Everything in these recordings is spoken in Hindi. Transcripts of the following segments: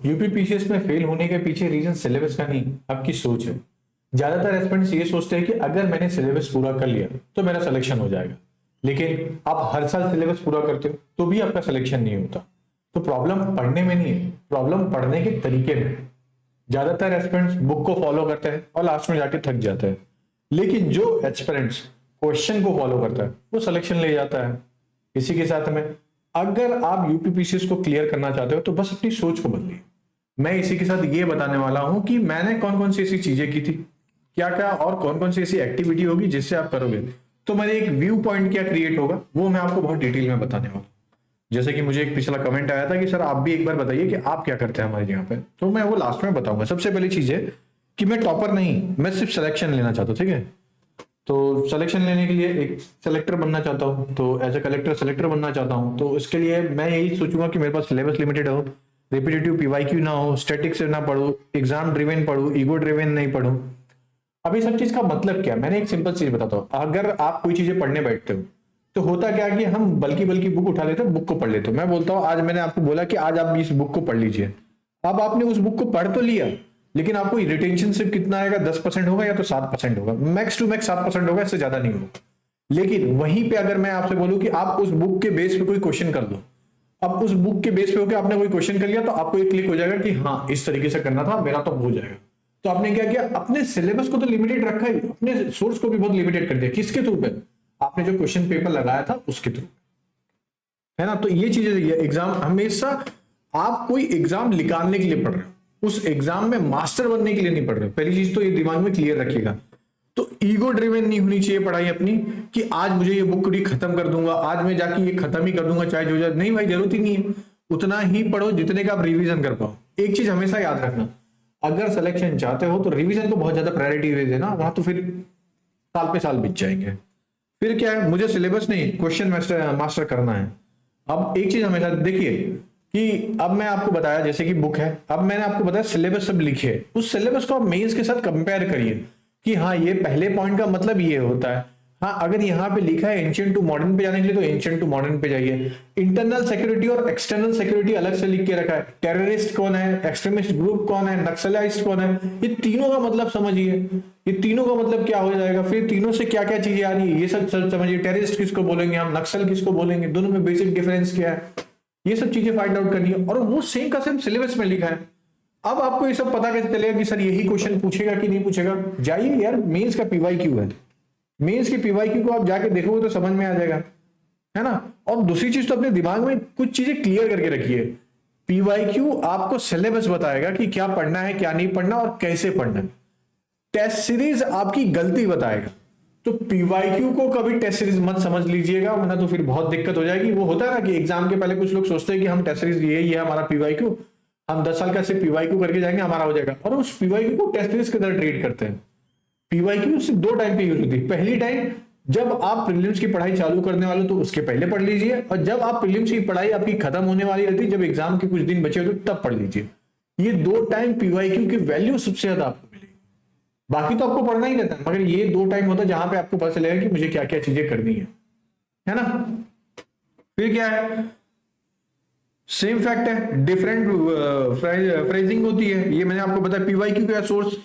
यूपीपीसीएस में फेल होने के पीछे रीजन सिलेबस का नहीं, आपकी सोच है। ज्यादातर एस्पिरेंट्स ये सोचते हैं कि अगर मैंने सिलेबस पूरा कर लिया तो मेरा सिलेक्शन हो जाएगा, लेकिन आप हर साल सिलेबस पूरा करते हो तो भी आपका सिलेक्शन नहीं होता। तो प्रॉब्लम पढ़ने में नहीं है, प्रॉब्लम पढ़ने के तरीके में। ज्यादातर एस्पिरेंट्स बुक को फॉलो करते हैं और लास्ट में जाके थक जाते हैं, लेकिन जो एस्पिरेंट्स क्वेश्चन को फॉलो करता है वो सिलेक्शन ले जाता है। इसी के साथ में अगर आप यूपीपीसीएस को क्लियर करना चाहते हो तो बस अपनी सोच को बदलिए। मैं इसी के साथ ये बताने वाला हूं कि मैंने कौन कौन सी ऐसी चीजें की थी, क्या क्या और कौन कौन सी ऐसी एक्टिविटी होगी जिससे आप करोगे तो मेरे एक व्यू पॉइंट क्या क्रिएट होगा, वो मैं आपको बहुत डिटेल में बताने वाला हूं। जैसे कि मुझे एक पिछला कमेंट आया था कि सर आप भी एक बार बताइए कि आप क्या करते हैं हमारी जगह पे, तो मैं वो लास्ट में बताऊंगा। सबसे पहली चीज है कि मैं टॉपर नहीं, मैं सिर्फ सिलेक्शन लेना चाहता हूँ, ठीक है। तो सिलेक्शन लेने के लिए एक सेलेक्टर बनना चाहता हूँ, तो एज ए कलेक्टर सेलेक्टर बनना चाहता हूँ। तो इसके लिए मैं यही सोचूंगा कि मेरे पास सिलेबस लिमिटेड हो, रिपीटेटिव पीवाईक्यू ना हो, स्टैटिक से ना पढ़ू, एग्जाम ड्रिवेन पढ़ू, ईगो ड्रिवेन नहीं पढ़ू। अब ये सब चीज का मतलब क्या, मैंने एक सिंपल चीज बताता हूँ। अगर आप कोई चीजें पढ़ने बैठते हो तो होता क्या कि हम बल्कि बल्कि बुक उठा लेते हैं, बुक को पढ़ लेते हो। मैं बोलता हूँ आज मैंने आपको बोला कि आज आप इस बुक को पढ़ लीजिए। अब आपने उस बुक को पढ़ तो लिया, लेकिन आपको रिटेंशन सिर्फ कितना आएगा, 10% होगा या तो 7% होगा, मैक्स टू मैक्स 7% होगा, इससे ज्यादा नहीं होगा। लेकिन वहीं पे अगर मैं आपसे बोलूं कि आप उस बुक के बेस पे कोई क्वेश्चन कर दो, अब उस बुक के बेस पे होकर आपने कोई क्वेश्चन कर लिया तो आपको एक क्लिक हो जाएगा कि हाँ इस तरीके से करना था, मेरा तो हो जाएगा। तो आपने क्या किया, अपने सिलेबस को तो लिमिटेड रखा ही, अपने सोर्स को भी बहुत लिमिटेड कर दिया। किसके थ्रू पे, आपने जो क्वेश्चन पेपर लगाया था उसके थ्रू, है ना। तो ये चीजें एग्जाम हमेशा आप कोई एग्जाम निकालने के लिए पढ़ रहे हो, उस एग्जाम में मास्टर बनने के लिए नहीं पढ़ रहे हो। पहली चीज तो ये दिमाग में क्लियर रखिएगा। तो ईगो ड्रिवन नहीं होनी चाहिए पढ़ाई अपनी कि आज मुझे ये बुक खत्म कर दूंगा, आज मैं जाके ये खत्म ही कर दूंगा चाहे जो जाए। नहीं भाई, जरूरत ही नहीं है। उतना ही पढ़ो जितने का आप रिवीजन कर पाओ। एक चीज हमेशा याद रखना, अगर सिलेक्शन चाहते हो तो रिवीजन को बहुत ज्यादा प्रायोरिटी दे देना, वहां तो फिर साल पे साल बीत जाएंगे। फिर क्या है, मुझे सिलेबस नहीं क्वेश्चन मास्टर करना है। अब एक चीज हमेशा देखिए कि अब मैं आपको बताया जैसे कि बुक है, अब मैंने आपको बताया सिलेबस सब लिखे, उस सिलेबस को आप मेंस के साथ कंपेयर करिए कि हाँ ये पहले पॉइंट का मतलब ये होता है। हाँ अगर यहाँ पे लिखा है एंशिएंट टू मॉडर्न पे जाने के लिए तो एंशिएंट टू मॉडर्न पे जाइए। इंटरनल सिक्योरिटी और एक्सटर्नल सिक्योरिटी अलग से लिख के रखा है। टेररिस्ट कौन है, एक्सट्रीमिस्ट ग्रुप कौन है, नक्सलाइस्ट कौन है, ये तीनों का मतलब समझिए। ये तीनों का मतलब क्या हो जाएगा, फिर तीनों से क्या क्या चीजें आ रही है ये सब समझिए। टेररिस्ट किसको बोलेंगे हम, नक्सल किसको बोलेंगे, दोनों में बेसिक डिफरेंस क्या है, ये सब चीजें फाइंड आउट करनी है। और वो सेम का सेम सिलेबस में लिखा है। अब आपको ये सब पता कैसे चलेगा कि सर यही क्वेश्चन पूछेगा कि नहीं पूछेगा। जाइए यार, मेंस का पीवाईक्यू है, मेंस के पीवाईक्यू को आप जाके देखोगे तो समझ में आ जाएगा, है ना। और दूसरी चीज तो अपने दिमाग में कुछ चीजें क्लियर करके रखिए। पीवाईक्यू आपको सिलेबस बताएगा कि क्या पढ़ना है क्या नहीं पढ़ना और कैसे पढ़ना है। टेस्ट सीरीज आपकी गलती बताएगा। तो पीवाईक्यू को कभी टेस्ट सीरीज मत समझ लीजिएगा, वरना तो फिर बहुत दिक्कत हो जाएगी। वो होता है ना कि एग्जाम के पहले कुछ लोग सोचते हैं कि हम टेस्ट सीरीज ये है हमारा पीवाईक्यू, हम 10 साल का सिर्फ पीवाईक्यू करके जाएंगे हमारा हो जाएगा, और उस पीवाईक्यू को टेस्ट सीरीज की तरह ट्रीट करते हैं। पीवाईक्यू सिर्फ 2 टाइम पे यूज होती है। पहली टाइम जब आप प्रीलिम्स की पढ़ाई चालू करने वाले तो उसके पहले पढ़ लीजिए, और जब आप प्रीलिम्स की पढ़ाई आपकी खत्म होने वाली रहती है, जब एग्जाम के कुछ दिन बचे होते तब पढ़ लीजिए। ये 2 टाइम पीवाईक्यू की वैल्यू सबसे ज्यादा आपको मिलेगी। बाकी तो आपको पढ़ना ही रहता है, मगर ये 2 टाइम होता है जहां पे आपको पता चलेगा कि मुझे क्या क्या चीजें करनी है ना। फिर क्या है, सेम फैक्ट है, डिफरेंट फ्रेजिंग होती है। ये मैंने आपको बताया पीवाईक्यू का सोर्स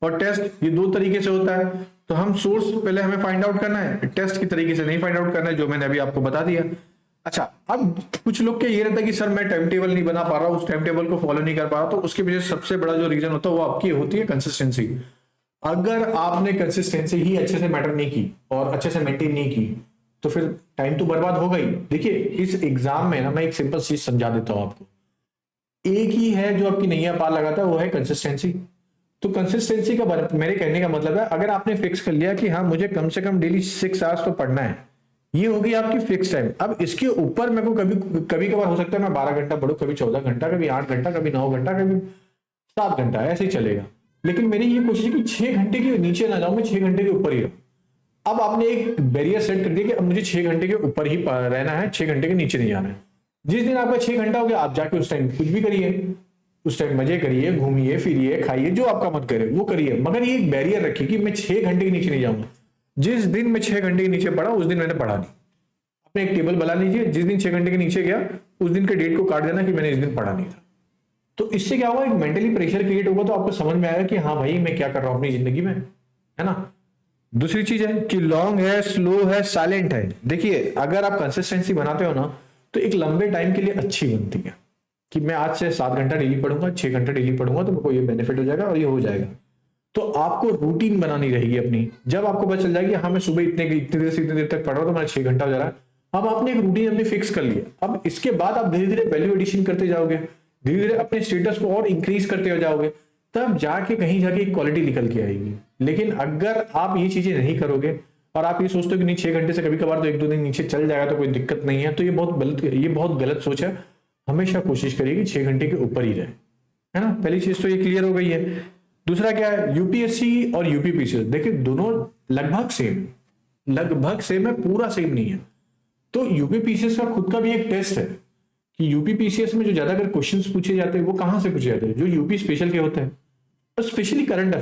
और टेस्ट ये 2 तरीके से होता है। तो हम सोर्स पहले हमें फाइंड आउट करना है, टेस्ट की तरीके से नहीं फाइंड आउट करना है, जो मैंने अभी आपको बता दिया। अच्छा, अब कुछ लोग के ये रहता है कि सर मैं टाइम टेबल नहीं बना पा रहा, उस टाइम टेबल को फॉलो नहीं कर पा रहा, तो उसके पीछे सबसे बड़ा जो रीजन होता है वो आपकी होती है कंसिस्टेंसी। अगर आपने कंसिस्टेंसी ही अच्छे से मैटर नहीं की और अच्छे से मेंटेन नहीं की तो फिर टाइम तो बर्बाद हो गई। देखिए इस एग्जाम में ना मैं एक सिंपल चीज समझा देता हूं आपको। एक ही है जो आपकी नैया पार लगाता है, वो है कंसिस्टेंसी। तो कंसिस्टेंसी का मेरे कहने का मतलब है, अगर आपने फिक्स कर लिया कि हाँ मुझे कम से कम डेली 6 आवर्स तो पढ़ना है, ये होगी आपकी फिक्स टाइम। अब इसके ऊपर मेरे को कभी कभार हो सकता है मैं 12 घंटा पढ़ू, कभी 14 घंटा, कभी 8 घंटा, कभी 9 घंटा, कभी 7 घंटा, ऐसे ही चलेगा। लेकिन मेरी ये कोशिश है कि 6 घंटे के नीचे ना जाऊं, मैं 6 घंटे के ऊपर ही रहूं। अब आपने एक बैरियर सेट कर दिया कि अब मुझे 6 घंटे के ऊपर ही रहना है, 6 घंटे के नीचे नहीं जाना है। जिस दिन आपका 6 घंटा हो गया, आप जाके उस टाइम कुछ भी करिए, उस टाइम मजे करिए, घूमिए फिरिए, खाइए, जो आपका मन करे वो करिए, मगर ये एक बैरियर रखिए कि मैं 6 घंटे के नीचे नहीं जाऊंगा। जिस दिन मैं 6 घंटे के नीचे पढ़ा उस दिन मैंने पढ़ा नहीं। अपने एक टेबल बना लीजिए, जिस दिन 6 घंटे के नीचे गया उस दिन के डेट को काट देना कि मैंने इस दिन पढ़ा नहीं था। तो इससे क्या होगा, एक मेंटली प्रेशर क्रिएट होगा, तो आपको समझ में आएगा कि हाँ भाई मैं क्या कर रहा हूं अपनी जिंदगी में, है ना। दूसरी चीज है कि लॉन्ग है, स्लो है, साइलेंट है। देखिए अगर आप कंसिस्टेंसी बनाते हो ना, तो एक लंबे टाइम के लिए अच्छी बनती है कि मैं आज से 7 घंटा डेली पढ़ूंगा, 6 घंटा डेली पढ़ूंगा, तो मेरे को ये बेनिफिट हो जाएगा और ये हो जाएगा। तो आपको रूटीन बनानी रहेगी अपनी। जब आपको पता चल जाएगी हाँ मैं सुबह इतनी देर से इतनी देर तक पढ़ रहा हूँ, तो मेरा 6 घंटा हो जा रहा है, अब आपने एक रूटीन अपनी फिक्स कर लिया। अब इसके बाद आप धीरे धीरे वैल्यू एडिशन करते जाओगे, धीरे धीरे अपने स्टेटस को और इंक्रीज करते हो जाओगे, तब जाके कहीं जाके एक क्वालिटी निकल के आएगी। लेकिन अगर आप ये चीजें नहीं करोगे और आप ये सोचते हो कि नहीं 6 घंटे से कभी कभार तो 1-2 दिन नीचे चल जाएगा तो कोई दिक्कत नहीं है, तो ये बहुत गलत सोच है। हमेशा कोशिश करिए कि 6 घंटे के ऊपर ही रहे, है ना। पहली चीज तो ये क्लियर हो गई है। दूसरा क्या है, यूपीएससी और यूपीपीसीएस, देखिए दोनों लगभग सेम है, पूरा सेम नहीं है। तो यूपीपीसीएस का खुद का भी एक टेस्ट है कि यूपीपीसीएस में जो ज्यादा अगर क्वेश्चंस पूछे जाते हैं वो कहां से पूछे जाते हैं, जो यूपी स्पेशल के होते हैं, और स्पेशली करंट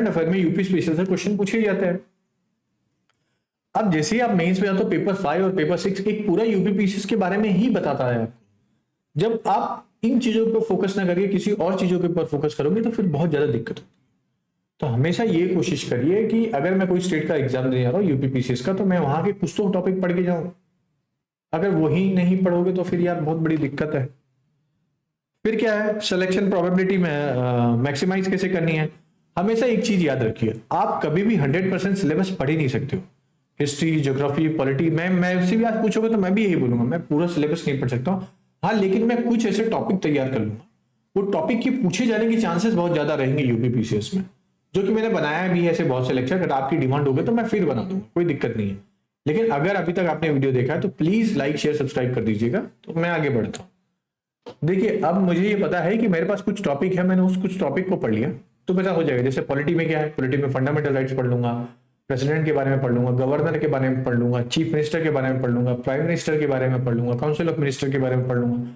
अफेयर में यूपी स्पेशल से क्वेश्चन पूछे जाते हैं। अब जैसे ही आप मेंस में जाते हो, पेपर 5 और पेपर 6 एक पूरा यूपीपीसीएस के बारे में ही बताता है आपको। जब आप इन चीजों पर फोकस ना करिए, किसी और चीजों के ऊपर फोकस करोगे तो फिर बहुत ज्यादा दिक्कत होती है। तो हमेशा ये कोशिश करिए कि अगर मैं कोई स्टेट का एग्जाम देने जा रहा हूँ यूपीपीसीएस का, तो मैं वहां के कुछ तो टॉपिक पढ़ के जाऊं। अगर वही नहीं पढ़ोगे तो फिर यार बहुत बड़ी दिक्कत है। फिर क्या है, सिलेक्शन प्रोबेबिलिटी में मैक्सिमाइज कैसे करनी है। हमेशा एक चीज याद रखिए, आप कभी भी 100% सिलेबस पढ़ ही नहीं सकते हो। हिस्ट्री, ज्योग्राफी, पॉलिटी, मैं से भी आज पूछोगे तो मैं भी यही बोलूंगा, मैं पूरा सिलेबस नहीं पढ़ सकता हूँ। हाँ, लेकिन मैं कुछ ऐसे टॉपिक तैयार कर लूंगा, वो टॉपिक की पूछे जाने की चांसेस बहुत ज्यादा रहेंगे यूपीपीसीएस में, जो कि मैंने बनाया भी है ऐसे बहुत से लेक्चर। अगर आपकी डिमांड होगी तो मैं फिर बना दूंगा, कोई दिक्कत नहीं है। लेकिन अगर अभी तक आपने वीडियो देखा है तो प्लीज लाइक शेयर सब्सक्राइब कर दीजिएगा, तो मैं आगे बढ़ता हूँ। देखिए अब मुझे ये पता है कि मेरे पास कुछ टॉपिक है, मैंने उस कुछ टॉपिक को पढ़ लिया तो मेरा हो जाएगा। जैसे पॉलिटी में क्या है, पॉलिटी में फंडामेंटल राइट्स पढ़ लूंगा, प्रेसिडेंट के बारे में पढ़ लूंगा, गवर्नर के बारे में पढ़ लूंगा, चीफ मिनिस्टर के बारे में पढ़ लूंगा, प्राइम मिनिस्टर के बारे में पढ़ लूंगा, काउंसिल ऑफ मिनिस्टर के बारे में पढ़ लूंगा।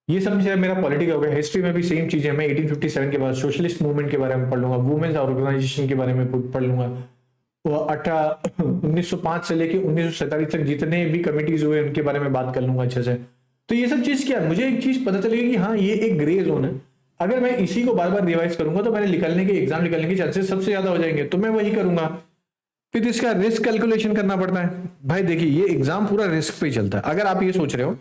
ये सब चीजें मेरा पॉलिटी का हो गया। हिस्ट्री में भी सेम चीज है, मैं 1857 के बाद सोशलिस्ट मूवमेंट के बारे में पढ़ लूंगा, वुमेन्स ऑर्गेनाइजेशन के बारे में पढ़ लूंगा, 1905 से लेके 1947 तक जितने भी कमिटीज हुए उनके बारे में बात कर लूंगा अच्छे से। तो ये सब चीज क्या, मुझे एक चीज पता चलेगी कि हाँ ये एक ग्रे जोन है। अगर मैं इसी को बार बार रिवाइज करूंगा तो मेरे एग्जाम निकलने के चांसेस सबसे ज्यादा हो जाएंगे, तो मैं वही करूंगा। फिर इसका रिस्क कैलकुलेशन करना पड़ता है। भाई देखिए ये एग्जाम पूरा रिस्क पे ही चलता है। अगर आप ये सोच रहे हो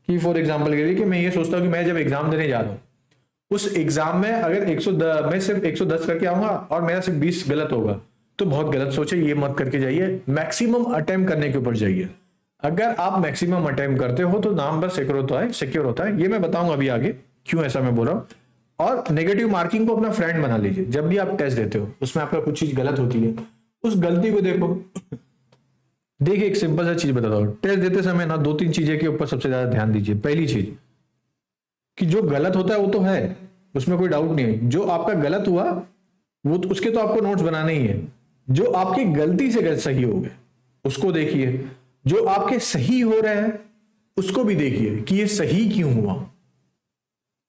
कि फॉर एग्जाम्पल के लिए कि मैं ये सोचता हूँ कि मैं जब एग्जाम देने जा रहा हूँ, उस एग्जाम में अगर मैं सिर्फ 110 करके आऊंगा और मेरा सिर्फ 20 गलत होगा, तो बहुत गलत सोचे, ये मत करके जाइए। मैक्सिमम अटेम्प्ट करने के ऊपर जाइए। अगर आप मैक्सिमम अटेम्प्ट करते हो तो नाम बस सिक्योर होता है। ये मैं बताऊंगा अभी आगे क्यों ऐसा मैं बोल रहा हूँ। और नेगेटिव मार्किंग को अपना फ्रेंड बना लीजिए। जब भी आप टेस्ट देते हो उसमें आपका कुछ चीज गलत होती है, उस गलती को देखो। देखिए एक सिंपल सा चीज बताता हूँ, टेस्ट देते समय ना 2-3 चीजें के ऊपर सबसे ज्यादा ध्यान दीजिए। पहली चीज कि जो गलत होता है वो तो है, उसमें कोई डाउट नहीं है। जो आपका गलत हुआ वो तो उसके तो आपको नोट्स बनाने ही है। जो आपकी गलती से गलत सही हो गए उसको देखिए, जो आपके सही हो रहे हैं उसको भी देखिए कि ये सही क्यों हुआ।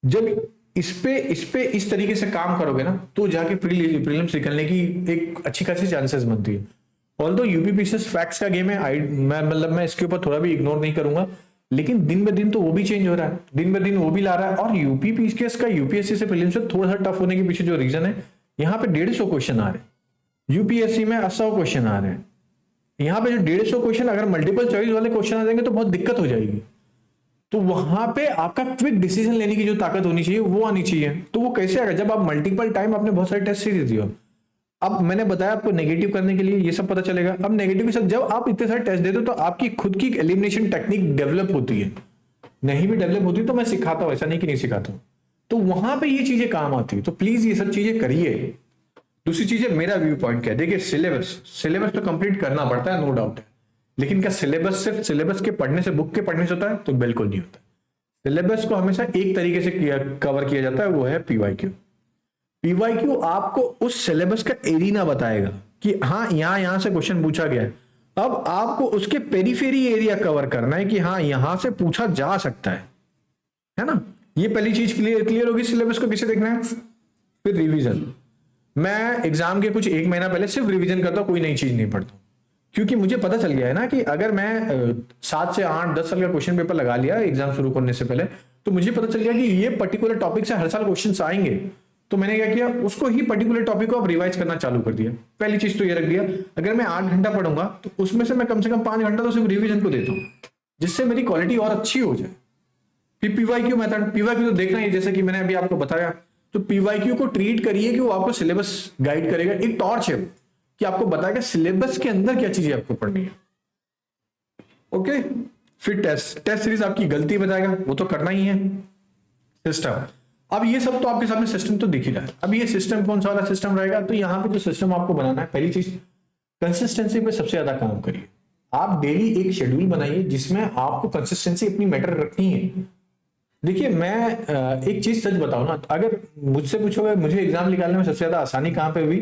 जब इस पे इस तरीके से काम करोगे ना, तो जाके प्रीलिम्स निकलने की एक अच्छी खासी चांसेस बनती है। ऑल्दो यूपीपीसीएस फैक्ट्स का गेम है, मैं इसके ऊपर थोड़ा भी इग्नोर नहीं करूंगा, लेकिन दिन ब दिन तो वो भी चेंज हो रहा है, दिन ब दिन वो भी ला रहा है। और यूपीपीसीएस का यूपीएससी से प्रीलिम्स से थोड़ा सा टफ होने के पीछे जो रीजन है, यहाँ पे 150 क्वेश्चन आ रहे हैं, यूपीएससी में 80 क्वेश्चन आ रहे हैं। यहाँ पे जो 150 क्वेश्चन अगर मल्टीपल चॉइस वाले क्वेश्चन आ जाएंगे तो बहुत दिक्कत हो जाएगी। तो वहां पे आपका क्विक डिसीजन लेने की जो ताकत होनी चाहिए वो आनी चाहिए। तो वो कैसे आएगा, जब आप मल्टीपल टाइम आपने बहुत सारे टेस्ट सीरीज दिए हो। अब मैंने बताया आपको नेगेटिव करने के लिए ये सब पता चलेगा। अब नेगेटिव के साथ जब आप इतने सारे टेस्ट देते हो तो आपकी खुद की एलिमिनेशन टेक्निक डेवलप होती है। नहीं भी डेवलप होती तो मैं सिखाता हूं, ऐसा नहीं कि नहीं सिखाता हूं। तो वहां पे ये चीजें काम आती है। तो प्लीज ये सब चीजें करिए। दूसरी चीज है, मेरा व्यू पॉइंट क्या है। देखिए सिलेबस तो कंप्लीट करना पड़ता है, नो डाउट है, लेकिन क्या सिलेबस सिर्फ सिलेबस के पढ़ने से, बुक के पढ़ने से होता है? तो बिल्कुल नहीं होता। सिलेबस को हमेशा एक तरीके से कवर किया जाता है, वो है पीवाईक्यू। पीवाईक्यू आपको उस सिलेबस का एरिया बताएगा कि हाँ यहां से क्वेश्चन पूछा गया है। अब आपको उसके पेरीफेरी एरिया कवर करना है कि हाँ यहां से पूछा जा सकता है ना। ये पहली चीज क्लियर होगी। सिलेबस को किसे देखना है। फिर रिवीजन। मैं एग्जाम के कुछ 1 महीना पहले सिर्फ रिवीजन करता हूं, कोई नई चीज नहीं पढ़ता, क्योंकि मुझे पता चल गया है ना कि अगर मैं 7 से 8 10 साल का क्वेश्चन पेपर लगा लिया एग्जाम शुरू करने से पहले, तो मुझे पता चल गया कि ये पर्टिकुलर टॉपिक से हर साल क्वेश्चन आएंगे, तो मैंने क्या किया, उसको ही पर्टिकुलर टॉपिक को अब रिवाइज करना चालू कर दिया। पहली चीज तो ये रख दिया, अगर मैं 8 घंटा पढ़ूंगा तो उसमें से मैं कम 5 घंटा तो सिर्फ रिवीजन को देता हूँ, जिससे मेरी क्वालिटी और अच्छी हो जाए। फिर पीवाईक्यू मेथड, पीवाईक्यू तो देखना ही, जैसे कि मैंने अभी आपको बताया, तो पीवाईक्यू को ट्रीट करिए कि वो आपको सिलेबस गाइड करेगा, एक टॉर्च है कि आपको बताएगा सिलेबस के अंदर क्या चीजें आपको पढ़नी है। ओके, फिर टेस्ट सीरीज आपकी गलती बताएगा, वो तो करना ही है। सिस्टम, अब ये सब तो आपके सामने सिस्टम तो दिख ही रहा है। अब ये सिस्टम कौन सा वाला सिस्टम रहेगा, तो यहाँ पे जो सिस्टम आपको बनाना है, पहली चीज कंसिस्टेंसी पे सबसे ज्यादा काम करिए। आप डेली एक शेड्यूल बनाइए जिसमें आपको कंसिस्टेंसी अपनी मैटर रखनी है। देखिए मैं एक चीज सच बताऊं ना, अगर मुझसे पूछोगे मुझे एग्जाम निकालने में सबसे ज्यादा आसानी कहाँ पे हुई,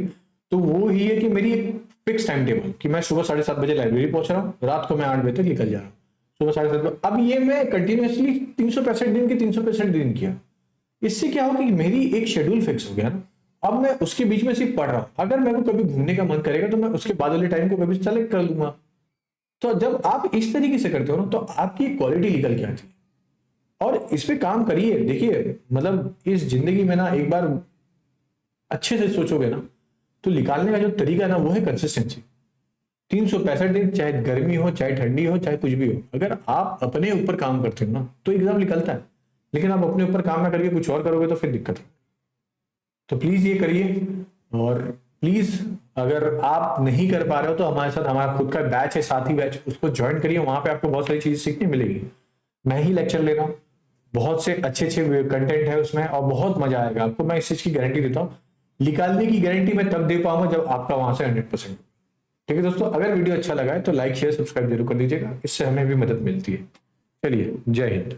तो वो ही है कि मेरी एक फिक्स टाइम टेबल कि मैं सुबह 7:30 बजे लाइब्रेरी पहुंच रहा हूँ, रात को मैं 8 बजे तक निकल जा रहा हूँ, सुबह 7:30 बजे। अब ये मैं कंटिन्यूसली 365 दिन के 365 दिन किया। इससे क्या हो कि मेरी एक शेड्यूल फिक्स हो गया ना, अब मैं उसके बीच में सिर्फ पढ़ रहा हूं। अगर मेरे को कभी घूमने का मन करेगा तो मैं उसके बाद वाले टाइम को कभी सेलेक्ट कर लूंगा। तो जब आप इस तरीके से करते हो ना, तो आपकी क्वालिटी निकल के आती है। और इस पे काम करिए। देखिए मतलब इस जिंदगी में ना, एक बार अच्छे से सोचोगे ना, तो निकालने का जो तरीका है ना, वो है कंसिस्टेंसी। 365 दिन, चाहे गर्मी हो, चाहे ठंडी हो, चाहे कुछ भी हो, अगर आप अपने ऊपर काम करते हो ना, तो एग्जाम निकलता है। लेकिन आप अपने ऊपर काम ना करके कुछ और करोगे तो फिर दिक्कत है। तो प्लीज ये करिए। और प्लीज अगर आप नहीं कर पा रहे हो तो हमारे साथ, हमारा खुद का बैच है, साथी बैच, उसको ज्वाइन करिए। वहां पे आपको बहुत सारी चीजें सीखने मिलेगी। मैं ही लेक्चर ले रहा हूँ, बहुत से अच्छे कंटेंट है उसमें, और बहुत मजा आएगा आपको। मैं इस चीज की गारंटी देता हूँ। निकालने की गारंटी मैं तब दे पाऊंगा जब आपका वहां से 100%। ठीक है दोस्तों, अगर वीडियो अच्छा लगा है तो लाइक शेयर सब्सक्राइब जरूर कर दीजिएगा, इससे हमें भी मदद मिलती है। चलिए, जय हिंद।